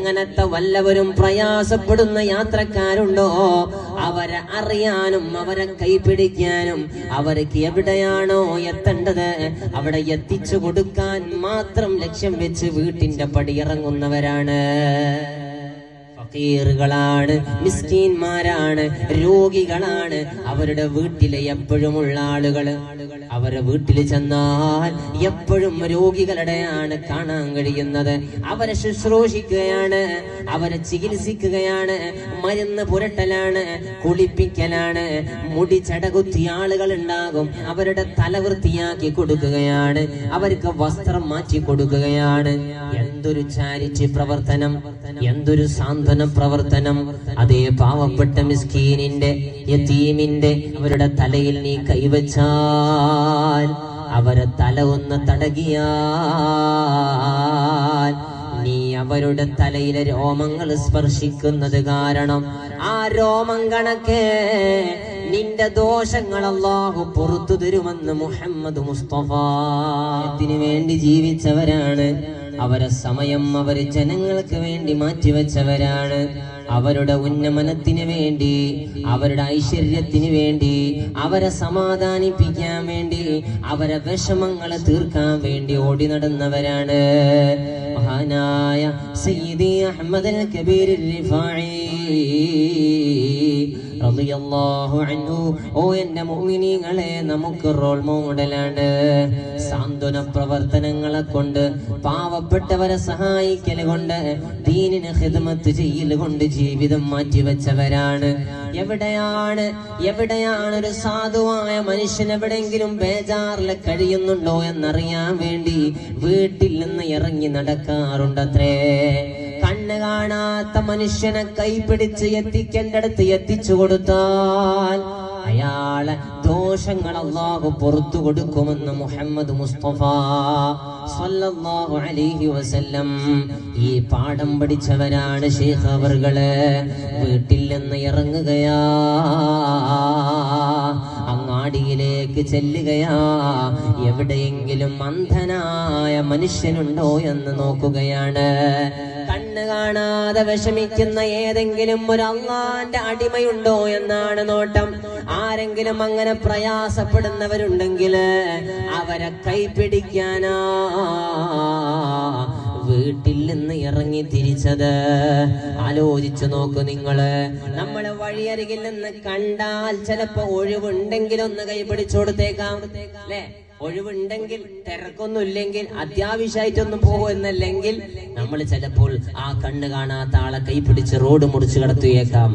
ഇങ്ങനത്തെ വല്ലവരും പ്രയാസപ്പെടുന്ന യാത്രക്കാരുണ്ടോ അവരെ അറിയാനും അവരെ കൈപിടിക്കാനും അവർക്ക് എവിടെയാണോ എത്തേണ്ടത് അവിടെ എത്തിച്ചു കൊടുക്കാൻ മാത്രം ലക്ഷ്യം വെച്ച് വീട്ടിന്റെ പടിയിറങ്ങുന്നവരാണ്. ഫഖീറുകളാണ്, മിസ്കീന്മാരാണ്, രോഗികളാണ്. അവരുടെ വീട്ടിലെ എപ്പോഴുമുള്ള ആളുകള് അവരുടെ വീട്ടിൽ ചെന്നാൽ എപ്പോഴും രോഗികളുടെയാണ് കാണാൻ കഴിയുന്നത്. അവരെ ശുശ്രൂഷിക്കുകയാണ്, അവരെ ചികിത്സിക്കുകയാണ്, മരുന്ന് പുരട്ടലാണ്, കുളിപ്പിക്കലാണ്, മുടി ചടകുത്തിയ ആളുകൾ ഉണ്ടാകും, അവരുടെ തല വൃത്തിയാക്കി കൊടുക്കുകയാണ്, അവർക്ക് വസ്ത്രം മാറ്റി കൊടുക്കുകയാണ്. എന്തൊരു ചാരിറ്റി പ്രവർത്തനം, എന്തൊരു സാന്ത്വന പ്രവർത്തനം. അതേ പാവപ്പെട്ട മിസ്കീനിന്റെ, യതീമിന്റെ അവരുടെ തലയിൽ നീ കൈവച്ചാൽ, അവരെ തല ഒന്ന് തടകിയാൽ നീ അവരുടെ തലയിലെ രോമങ്ങൾ സ്പർശിക്കുന്നത് കാരണം ആ രോമം കണക്കെ നിന്റെ ദോഷങ്ങൾ അല്ലാഹു പുറത്തു തരുമെന്ന് മുഹമ്മദ് മുസ്തഫ. ത്തിന് വേണ്ടി ജീവിച്ചവരാണ്, അവരെ സമയം അവര് ജനങ്ങൾക്ക് വേണ്ടി മാറ്റിവെച്ചവരാണ്. അവരുടെ ഉന്നമനത്തിന് വേണ്ടി, അവരുടെ ഐശ്വര്യത്തിന് വേണ്ടി, അവരെ സമാധാനിപ്പിക്കാൻ വേണ്ടി, അവരെ വിഷമങ്ങൾ തീർക്കാൻ വേണ്ടി ഓടി നടന്നവരാണ്. മഹാനായ സയ്യിദി അഹ്മദ് അൽ കബീർ റിഫാഈ റളിയല്ലാഹു അൻഹു. ഓ എന്റെ മുഅ്മിനീങ്ങളെ, നമുക്ക് റോൾ മോഡലാണ്. സാന്ത്വന പ്രവർത്തനങ്ങളെ കൊണ്ട്, പാവപ്പെട്ടവരെ സഹായിക്കൽ കൊണ്ട്, ദീനിന് ഖിദ്മത്ത് ചെയ്യൽ കൊണ്ട് ജീവിതം മാറ്റിവെച്ചവരാണ്. എവിടെയാണ് ഒരു സാധുവായ മനുഷ്യൻ എവിടെയെങ്കിലും ബേജാറിൽ കഴിയുന്നുണ്ടോ എന്നറിയാൻ വേണ്ടി വീട്ടിൽ നിന്ന് ഇറങ്ങി നടക്കാറുണ്ടത്രേ. കണ്ണ് കാണാത്ത മനുഷ്യനെ കൈപിടിച്ച് എത്തിക്കേണ്ടടുത്ത് എത്തിച്ചു കൊടുത്താൽ അയാളെ ദോഷങ്ങൾ അല്ലാഹു പുറത്തു കൊടുക്കുമെന്ന് മുഹമ്മദ് മുസ്തഫ സ്വല്ലല്ലാഹു അലൈഹി വസല്ലം. ഈ പാഠം പഠിച്ചവരാണ് ശൈഖ് അവർകള്. വീട്ടിൽ നിന്ന് ഇറങ്ങുകയാ, അങ്ങാടിയിലേക്ക് ചെല്ലുകയാ, എവിടെയെങ്കിലും അന്ധനായ മനുഷ്യനുണ്ടോ എന്ന് നോക്കുകയാണ്. കണ്ണ് കാണാതെ വിഷമിക്കുന്ന ഏതെങ്കിലും ഒരു അല്ലാഹുവിന്റെ അടിമയുണ്ടോ എന്നാണ് നോട്ടം. ആരെങ്കിലും അങ്ങനെ പ്രയാസപ്പെടുന്നവരുണ്ടെങ്കിൽ അവരെ കൈപിടിക്കാനാ വീട്ടിൽ നിന്ന് ഇറങ്ങി തിരിച്ചത്. ആലോചിച്ചു നോക്കൂ നിങ്ങള്. നമ്മള് വഴിയരികിൽ നിന്ന് കണ്ടാൽ ചിലപ്പോ ഒഴിവുണ്ടെങ്കിൽ ഒന്ന് കൈപിടിച്ചു കൊടുത്തേക്കാം, അല്ലേ? ഒഴിവുണ്ടെങ്കിൽ, തിരക്കൊന്നുമില്ലെങ്കിൽ, അത്യാവശ്യമായിട്ടൊന്നും പോകുമെന്നല്ലെങ്കിൽ നമ്മൾ ചിലപ്പോൾ ആ കണ്ണ് കാണാത്ത ആളെ കൈപിടിച്ച് റോഡ് മുറിച്ച് കടത്തിയേക്കാം.